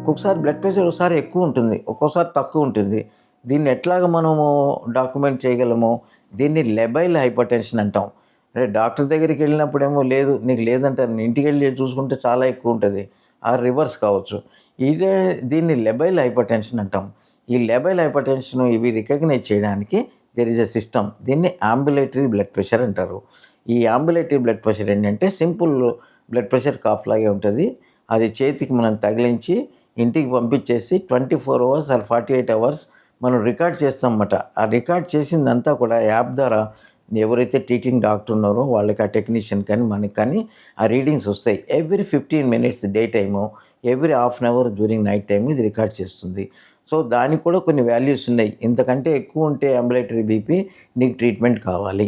ఒక్కొక్కసారి blood pressure ఒకసారి ఎక్కువ ఉంటుంది, ఒక్కోసారి తక్కువ ఉంటుంది. దీన్ని ఎట్లాగ మనము డాక్యుమెంట్ చేయగలము? దీన్ని లెబైల్ హైపర్‌టెన్షన్ అంటాం. అంటే డాక్టర్ దగ్గరికి వెళ్ళినప్పుడేమో లేదు, నీకు లేదంటారు. ఇంటికెళ్ళి చూసుకుంటే చాలా ఎక్కువ ఉంటది. రివర్స్ కావచ్చు. ఇదే దీన్ని లెబైల్ హైపర్‌టెన్షన్ అంటాం. ఈ లెబైల్ హైపర్‌టెన్షన్ ఇవి రికగ్నైజ్ చేయడానికి దేర్ ఈస్ ఎ సిస్టమ్. దీన్ని అంబులేటరీ బ్లడ్ ప్రెషర్ అంటారు. ఈ అంబులేటరీ బ్లడ్ ప్రెషర్ ఏంటంటే సింపుల్ బ్లడ్ ప్రెషర్ కాఫ్ లాగే ఉంటది. అది చేతికి మనం తగిలించి ఇంటికి పంపించేసి 24 అవర్స్ ఆర్ 48 అవర్స్ మనం రికార్డ్ చేస్తామన్నమాట. ఆ రికార్డ్ చేసిందంతా కూడా యాప్ ద్వారా ఎవరైతే ట్రీటింగ్ డాక్టర్ ఉన్నారో వాళ్ళకి, ఆ టెక్నీషియన్ కానీ, మనకి కానీ ఆ రీడింగ్స్ వస్తాయి. Every 15 minutes day time, every half an hour during night time ఇది రికార్డ్ చేస్తుంది. సో, దానికి కూడా కొన్ని వాల్యూస్ ఉన్నాయి. ఇంతకంటే ఎక్కువ ఉంటే అంబులేటరీ బీపీ నీకు ట్రీట్మెంట్ కావాలి.